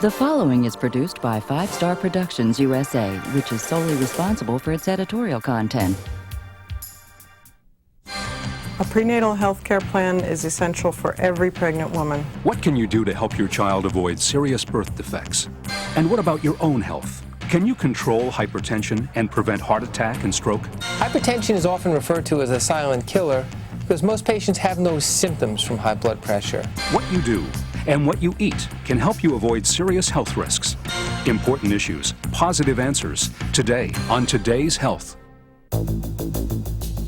The following is produced by 5 Star Productions USA, which is solely responsible for its editorial content. A prenatal health care plan is essential for every pregnant woman. What can you do to help your child avoid serious birth defects? And what about your own health? Can you control hypertension and prevent heart attack and stroke? Hypertension is often referred to as a silent killer because most patients have no symptoms from high blood pressure. What you do and what you eat can help you avoid serious health risks. Important issues, positive answers, today on Today's Health.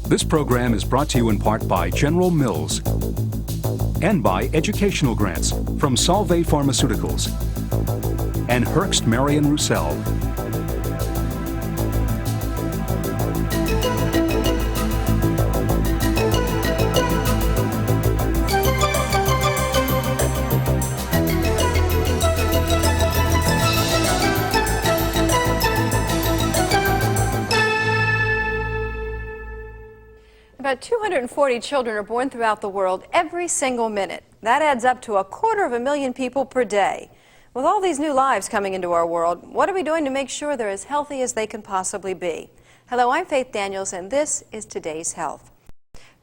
This program is brought to you in part by General Mills and by educational grants from Solvay Pharmaceuticals and Herbst Marion Roussel. About 240 children are born throughout the world every single minute. That adds up to 250,000 people per day. With all these new lives coming into our world, what are we doing to make sure they're as healthy as they can possibly be? Hello, I'm Faith Daniels, and this is Today's Health.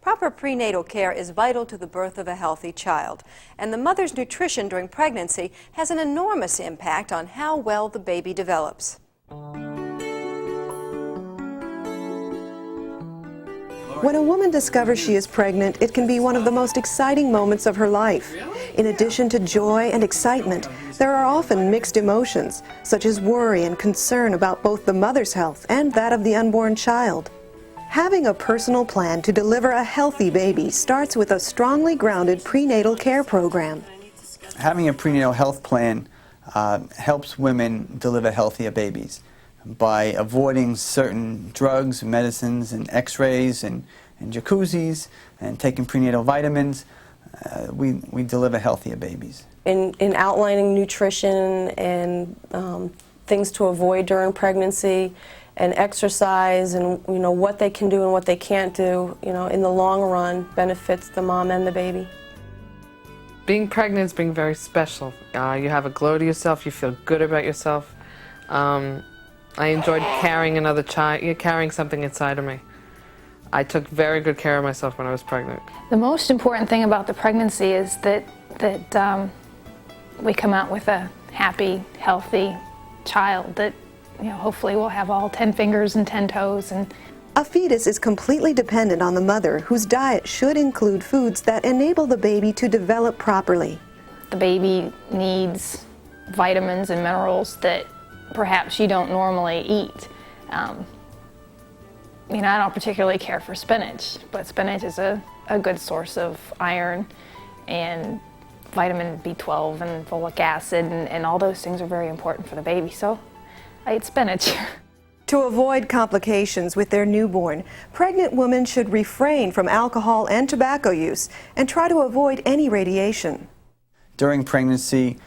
Proper prenatal care is vital to the birth of a healthy child, and the mother's nutrition during pregnancy has an enormous impact on how well the baby develops. When a woman discovers she is pregnant, it can be one of the most exciting moments of her life. In addition to joy and excitement, there are often mixed emotions, such as worry and concern about both the mother's health and that of the unborn child. Having a personal plan to deliver a healthy baby starts with a strongly grounded prenatal care program. Having a prenatal health plan helps women deliver healthier babies by avoiding certain drugs, medicines, and x-rays and jacuzzis, and taking prenatal vitamins. We deliver healthier babies. In outlining nutrition and things to avoid during pregnancy and exercise and what they can do and what they can't do, in the long run benefits the mom and the baby. Being pregnant is being very special. You have a glow to yourself, you feel good about yourself. I enjoyed carrying another child, carrying something inside of me. I took very good care of myself when I was pregnant. The most important thing about the pregnancy is that we come out with a happy, healthy child that hopefully will have all 10 fingers and 10 toes. A fetus is completely dependent on the mother, whose diet should include foods that enable the baby to develop properly. The baby needs vitamins and minerals that perhaps you don't normally eat. I don't particularly care for spinach, but spinach is a good source of iron and vitamin B12 and folic acid, and all those things are very important for the baby, so I eat spinach. To avoid complications with their newborn, pregnant women should refrain from alcohol and tobacco use and try to avoid any radiation. During pregnancy,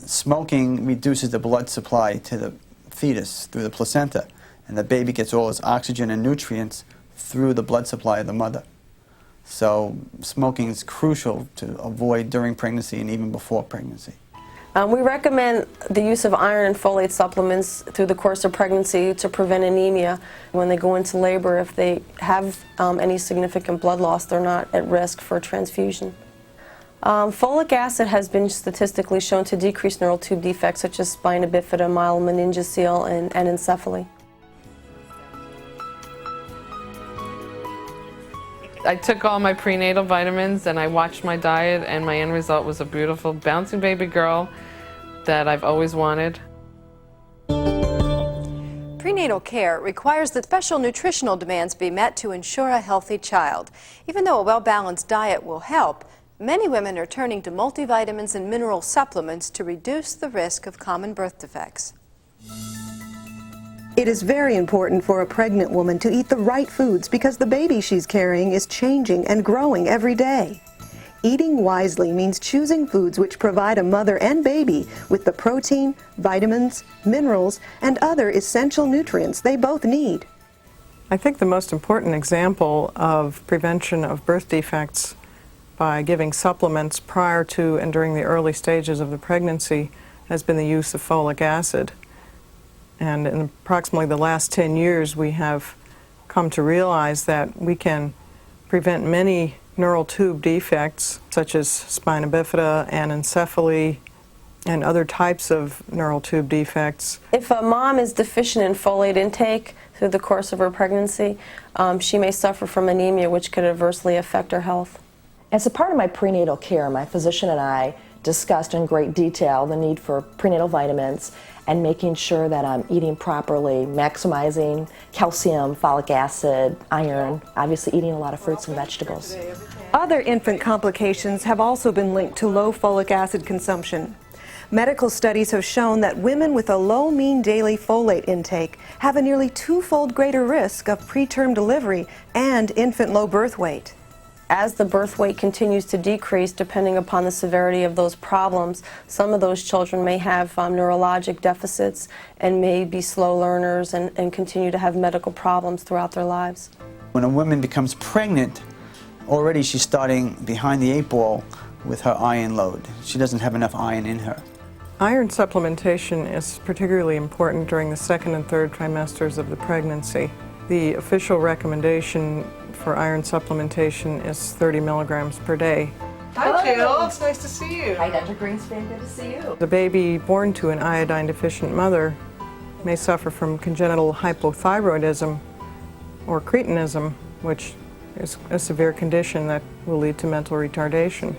smoking reduces the blood supply to the fetus through the placenta, and the baby gets all its oxygen and nutrients through the blood supply of the mother. So smoking is crucial to avoid during pregnancy and even before pregnancy. We recommend the use of iron and folate supplements through the course of pregnancy to prevent anemia. When they go into labor, if they have any significant blood loss, they're not at risk for transfusion. Folic acid has been statistically shown to decrease neural tube defects such as spina bifida, myelomeningocele, and encephaly. I took all my prenatal vitamins and I watched my diet, and my end result was a beautiful bouncing baby girl that I've always wanted. Prenatal care requires that special nutritional demands be met to ensure a healthy child. Even though a well-balanced diet will help, many women are turning to multivitamins and mineral supplements to reduce the risk of common birth defects. It is very important for a pregnant woman to eat the right foods because the baby she's carrying is changing and growing every day. Eating wisely means choosing foods which provide a mother and baby with the protein, vitamins, minerals, and other essential nutrients they both need. I think the most important example of prevention of birth defects by giving supplements prior to and during the early stages of the pregnancy has been the use of folic acid. And in approximately the last 10 years, we have come to realize that we can prevent many neural tube defects, such as spina bifida, anencephaly, and other types of neural tube defects. If a mom is deficient in folate intake through the course of her pregnancy, she may suffer from anemia, which could adversely affect her health. As a part of my prenatal care, my physician and I discussed in great detail the need for prenatal vitamins and making sure that I'm eating properly, maximizing calcium, folic acid, iron, obviously eating a lot of fruits and vegetables. Other infant complications have also been linked to low folic acid consumption. Medical studies have shown that women with a low mean daily folate intake have a nearly twofold greater risk of preterm delivery and infant low birth weight. As the birth weight continues to decrease, depending upon the severity of those problems, some of those children may have neurologic deficits and may be slow learners and continue to have medical problems throughout their lives. When a woman becomes pregnant, already she's starting behind the 8 ball with her iron load. She doesn't have enough iron in her. Iron supplementation is particularly important during the 2nd and 3rd trimesters of the pregnancy. The official recommendation for iron supplementation is 30 milligrams per day. Hi, Jill. It's nice to see you. Hi, Dr. Greenspan. Good to see you. The baby born to an iodine-deficient mother may suffer from congenital hypothyroidism or cretinism, which is a severe condition that will lead to mental retardation.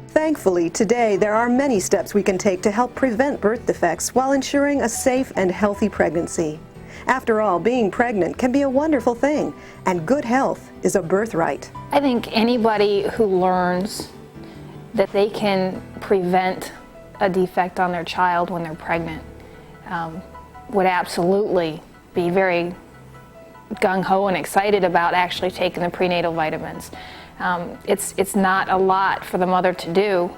Thankfully, today there are many steps we can take to help prevent birth defects while ensuring a safe and healthy pregnancy. After all, being pregnant can be a wonderful thing, and good health is a birthright. I think anybody who learns that they can prevent a defect on their child when they're pregnant would absolutely be very gung-ho and excited about actually taking the prenatal vitamins. It's not a lot for the mother to do,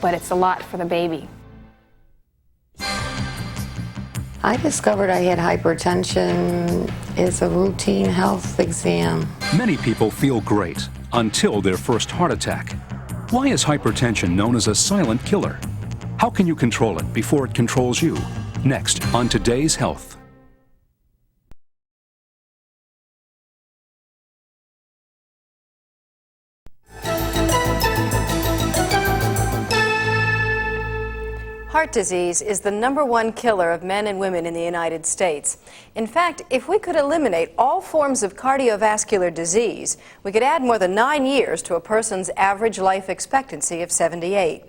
but it's a lot for the baby. I discovered I had hypertension. It's a routine health exam. Many people feel great until their first heart attack. Why is hypertension known as a silent killer? How can you control it before it controls you? Next on Today's Health. Heart disease is the #1 killer of men and women in the United States. In fact, if we could eliminate all forms of cardiovascular disease, we could add more than 9 years to a person's average life expectancy of 78.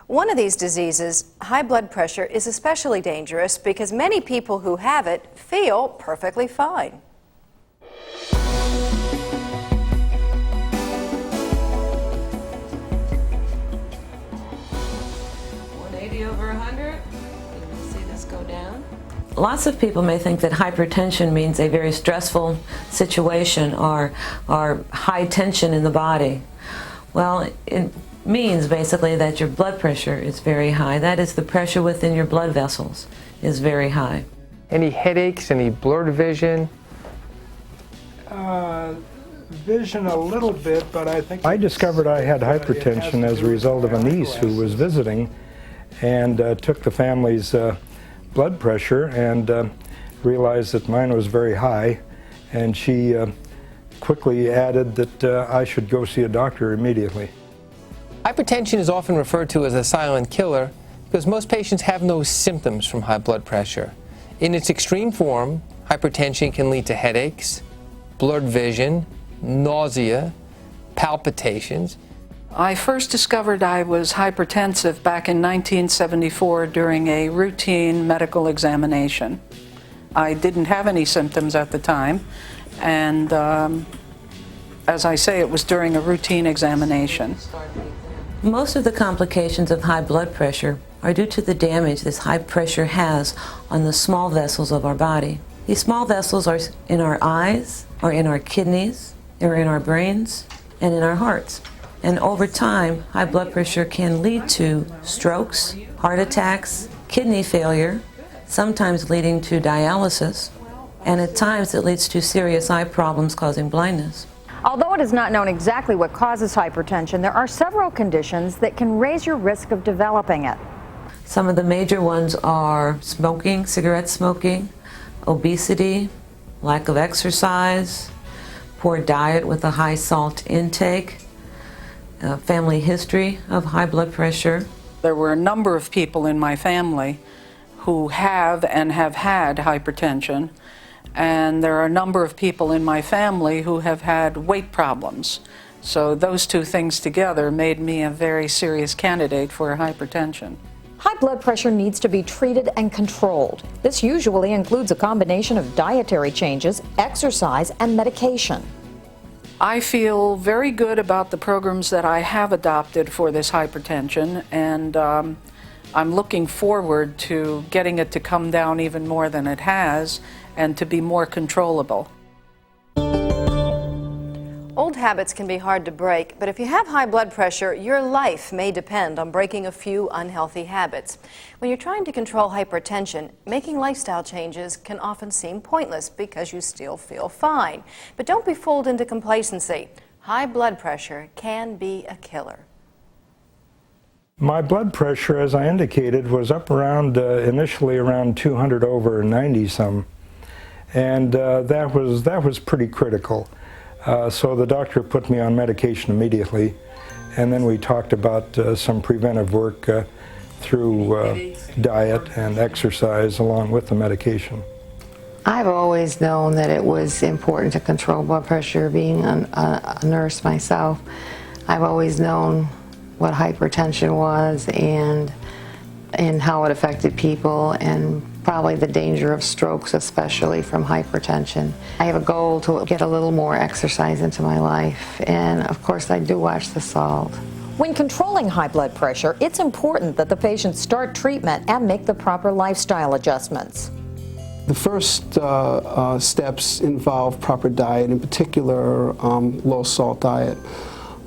One of these diseases, high blood pressure, is especially dangerous because many people who have it feel perfectly fine. 100. You see this go down. Lots of people may think that hypertension means a very stressful situation or high tension in the body. Well, it means basically that your blood pressure is very high. That is, the pressure within your blood vessels is very high. Any headaches, any blurred vision? Vision a little bit, but I discovered I had hypertension as a result of a niece who was visiting and took the family's blood pressure and realized that mine was very high, and she quickly added that I should go see a doctor immediately. Hypertension is often referred to as a silent killer because most patients have no symptoms from high blood pressure. In its extreme form, hypertension can lead to headaches, blurred vision, nausea, palpitations. I first discovered I was hypertensive back in 1974 during a routine medical examination. I didn't have any symptoms at the time, and as I say, it was during a routine examination. Most of the complications of high blood pressure are due to the damage this high pressure has on the small vessels of our body. These small vessels are in our eyes, or in our kidneys, or in our brains, and in our hearts. And over time, high blood pressure can lead to strokes, heart attacks, kidney failure, sometimes leading to dialysis, and at times it leads to serious eye problems causing blindness. Although it is not known exactly what causes hypertension, there are several conditions that can raise your risk of developing it. Some of the major ones are smoking, cigarette smoking, obesity, lack of exercise, poor diet with a high salt intake, family history of high blood pressure. There were a number of people in my family who have and have had hypertension, and there are a number of people in my family who have had weight problems. So those two things together made me a very serious candidate for hypertension. High blood pressure needs to be treated and controlled. This usually includes a combination of dietary changes, exercise, and medication. I feel very good about the programs that I have adopted for this hypertension, and I'm looking forward to getting it to come down even more than it has and to be more controllable. Old habits can be hard to break, but if you have high blood pressure, your life may depend on breaking a few unhealthy habits. When you're trying to control hypertension, making lifestyle changes can often seem pointless because you still feel fine. But don't be fooled into complacency. High blood pressure can be a killer. My blood pressure, as I indicated, was up around, initially around 200 over 90 some. And that was pretty critical. So the doctor put me on medication immediately, and then we talked about some preventive work through diet and exercise along with the medication. I've always known that it was important to control blood pressure. Being a nurse myself, I've always known what hypertension was and how it affected people, and probably the danger of strokes, especially from hypertension. I have a goal to get a little more exercise into my life, and of course I do watch the salt. When controlling high blood pressure, it's important that the patient start treatment and make the proper lifestyle adjustments. The first steps involve proper diet, in particular low-salt diet.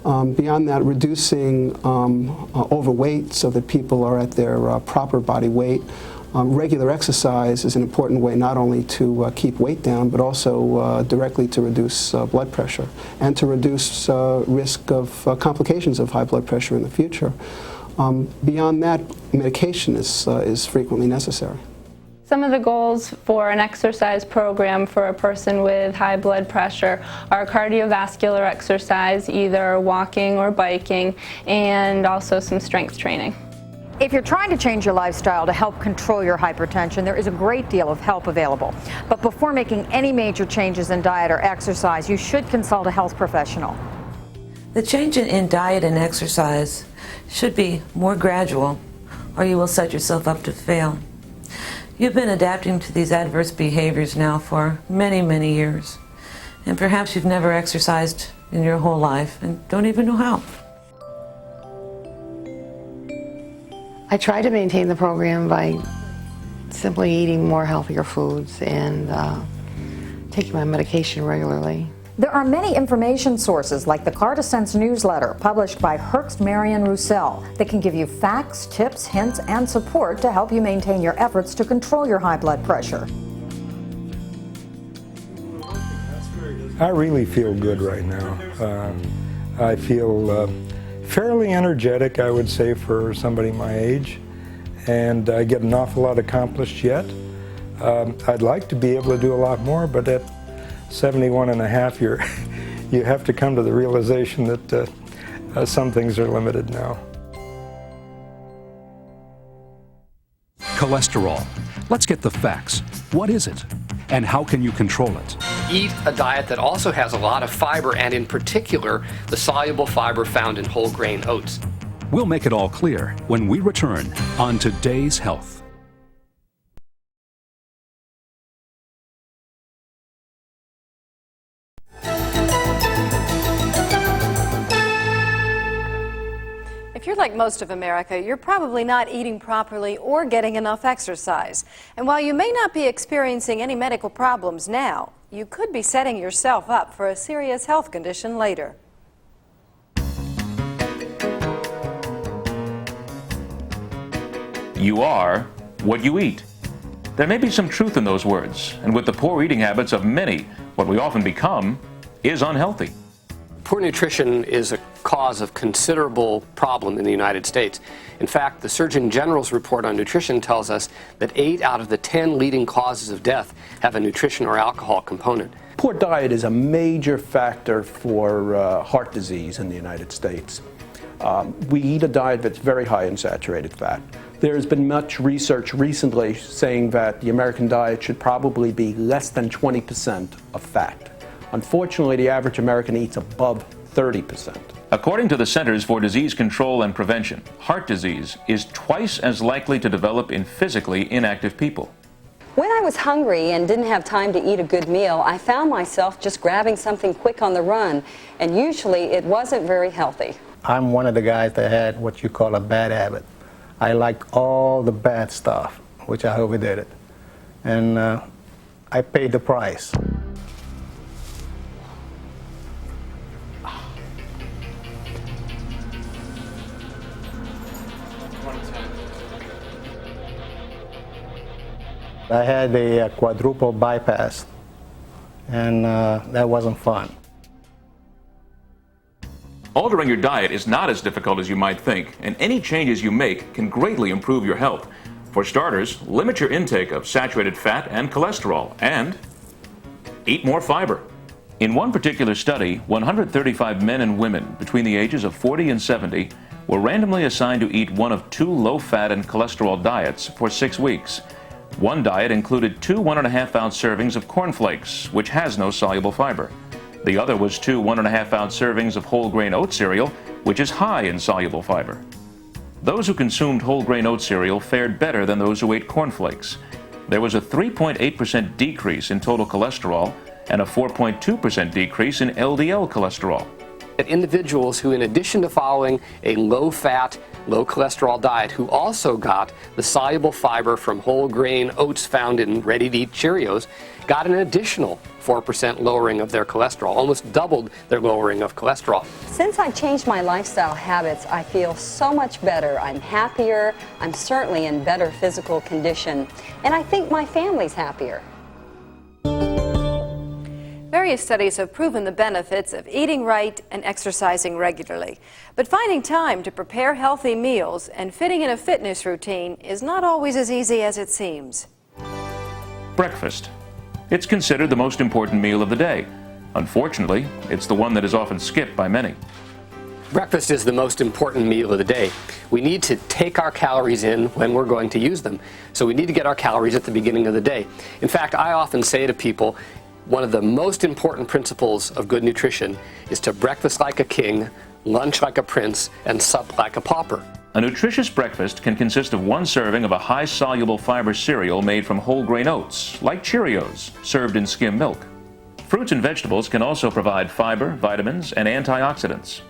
Beyond that, reducing overweight so that people are at their proper body weight. Regular exercise is an important way not only to keep weight down, but also directly to reduce blood pressure and to reduce risk of complications of high blood pressure in the future. Beyond that, medication is frequently necessary. Some of the goals for an exercise program for a person with high blood pressure are cardiovascular exercise, either walking or biking, and also some strength training. If you're trying to change your lifestyle to help control your hypertension, there is a great deal of help available. But before making any major changes in diet or exercise, you should consult a health professional. The change in diet and exercise should be more gradual, or you will set yourself up to fail. You've been adapting to these adverse behaviors now for many, many years, and perhaps you've never exercised in your whole life and don't even know how. I try to maintain the program by simply eating more healthier foods and taking my medication regularly. There are many information sources like the CardioSense newsletter published by Herx Marion Roussel that can give you facts, tips, hints, and support to help you maintain your efforts to control your high blood pressure. I really feel good right now. I feel fairly energetic, I would say, for somebody my age, and I get an awful lot accomplished yet. I'd like to be able to do a lot more, but at 71 and a half, you have to come to the realization that some things are limited now. Cholesterol. Let's get the facts. What is it? And how can you control it? Eat a diet that also has a lot of fiber, and in particular, the soluble fiber found in whole grain oats. We'll make it all clear when we return on Today's Health. If you're like most of America, you're probably not eating properly or getting enough exercise. And while you may not be experiencing any medical problems now, you could be setting yourself up for a serious health condition later. You are what you eat. There may be some truth in those words, and with the poor eating habits of many, what we often become is unhealthy. Poor nutrition is a cause of considerable problem in the United States. In fact, the Surgeon General's report on nutrition tells us that 8 out of the 10 leading causes of death have a nutrition or alcohol component. Poor diet is a major factor for heart disease in the United States. We eat a diet that's very high in saturated fat. There's been much research recently saying that the American diet should probably be less than 20% of fat. Unfortunately, the average American eats above 30%. According to the Centers for Disease Control and Prevention, heart disease is twice as likely to develop in physically inactive people. When I was hungry and didn't have time to eat a good meal, I found myself just grabbing something quick on the run, and usually it wasn't very healthy. I'm one of the guys that had what you call a bad habit. I liked all the bad stuff, which I overdid it. And I paid the price. I had a quadruple bypass, and that wasn't fun. Altering your diet is not as difficult as you might think, and any changes you make can greatly improve your health. For starters, limit your intake of saturated fat and cholesterol, and eat more fiber. In one particular study, 135 men and women between the ages of 40 and 70 were randomly assigned to eat one of 2 low-fat and cholesterol diets for 6 weeks. One diet included 2 1.5-ounce servings of cornflakes, which has no soluble fiber. The other was 2 1.5-ounce servings of whole grain oat cereal, which is high in soluble fiber. Those who consumed whole grain oat cereal fared better than those who ate cornflakes. There was a 3.8% decrease in total cholesterol and a 4.2% decrease in LDL cholesterol. Individuals who, in addition to following a low-fat, low-cholesterol diet, who also got the soluble fiber from whole grain oats found in ready-to-eat Cheerios, got an additional 4% lowering of their cholesterol, almost doubled their lowering of cholesterol. Since I've changed my lifestyle habits, I feel so much better. I'm happier, I'm certainly in better physical condition, and I think my family's happier. Various studies have proven the benefits of eating right and exercising regularly. But finding time to prepare healthy meals and fitting in a fitness routine is not always as easy as it seems. Breakfast. It's considered the most important meal of the day. Unfortunately, it's the one that is often skipped by many. Breakfast is the most important meal of the day. We need to take our calories in when we're going to use them. So we need to get our calories at the beginning of the day. In fact, I often say to people, one of the most important principles of good nutrition is to breakfast like a king, lunch like a prince, and sup like a pauper. A nutritious breakfast can consist of 1 serving of a high-soluble fiber cereal made from whole grain oats, like Cheerios, served in skim milk. Fruits and vegetables can also provide fiber, vitamins, and antioxidants.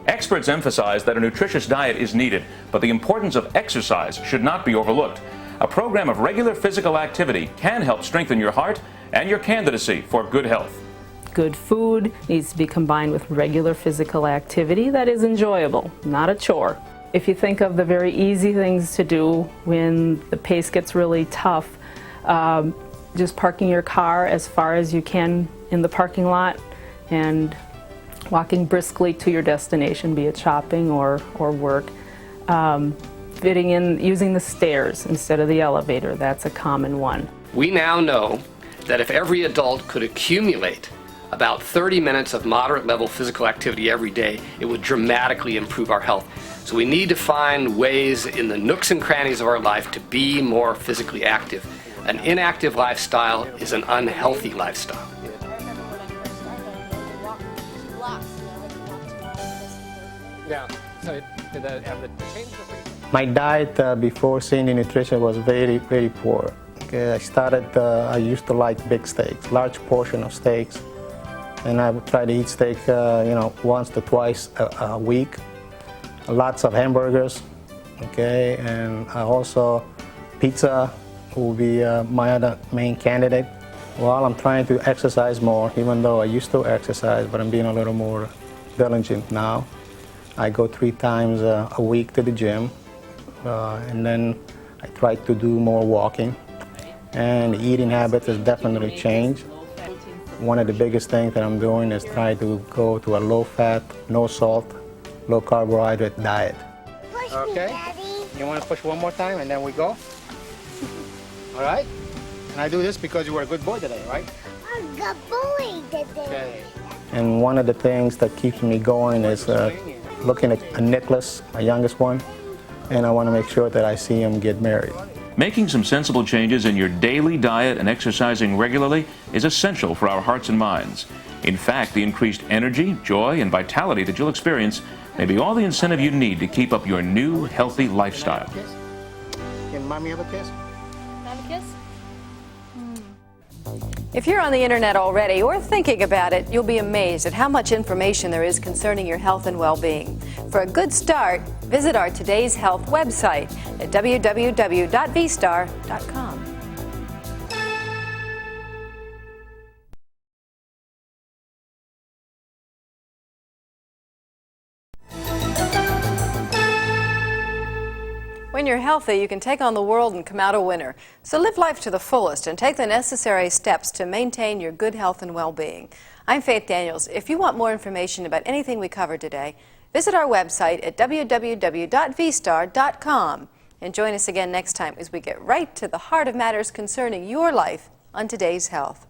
Experts emphasize that a nutritious diet is needed, but the importance of exercise should not be overlooked. A program of regular physical activity can help strengthen your heart and your candidacy for good health. Good food needs to be combined with regular physical activity that is enjoyable, not a chore. If you think of the very easy things to do when the pace gets really tough, just parking your car as far as you can in the parking lot and walking briskly to your destination, be it shopping or work. Fitting in, using the stairs instead of the elevator, that's a common one. We now know that if every adult could accumulate about 30 minutes of moderate level physical activity every day, it would dramatically improve our health. So we need to find ways in the nooks and crannies of our life to be more physically active. An inactive lifestyle is an unhealthy lifestyle. Yeah, so did that have the change? My diet before seeing the nutrition was very, very poor. Okay, I used to like big steaks, large portion of steaks, and I would try to eat steak, once to twice a week. Lots of hamburgers, okay, and also pizza will be my other main candidate. Well, I'm trying to exercise more, even though I used to exercise, but I'm being a little more diligent now. I go 3 times a week to the gym, and then I try to do more walking. And eating habits has definitely changed. One of the biggest things that I'm doing is try to go to a low-fat, no-salt low carbohydrate diet. Okay. You want to push one more time and then we go? All right? And I do this because you were a good boy today, right? I'm a good boy today. Okay. And one of the things that keeps me going is looking at Nicholas, my youngest one, and I want to make sure that I see him get married. Making some sensible changes in your daily diet and exercising regularly is essential for our hearts and minds. In fact, the increased energy, joy, and vitality that you'll experience may be all the incentive you need to keep up your new, healthy lifestyle. Can mommy have a kiss? Have a kiss? If you're on the internet already or thinking about it, you'll be amazed at how much information there is concerning your health and well-being. For a good start, visit our Today's Health website at www.vstar.com. When you're healthy, you can take on the world and come out a winner. So live life to the fullest and take the necessary steps to maintain your good health and well-being. I'm Faith Daniels. If you want more information about anything we covered today, visit our website at www.vstar.com and join us again next time as we get right to the heart of matters concerning your life on Today's Health.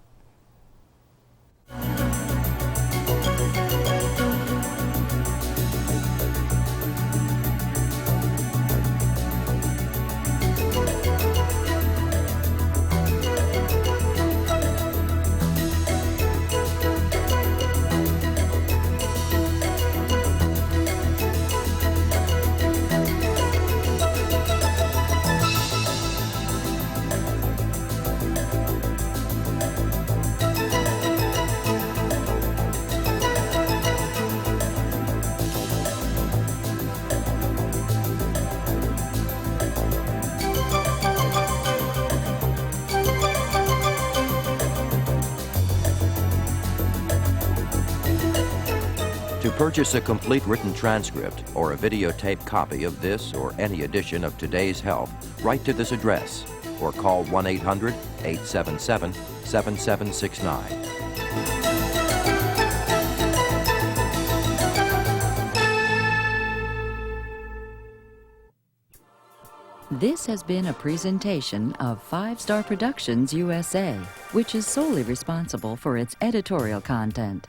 To purchase a complete written transcript or a videotaped copy of this or any edition of Today's Health, write to this address or call 1-800-877-7769. This has been a presentation of 5 Star Productions USA, which is solely responsible for its editorial content.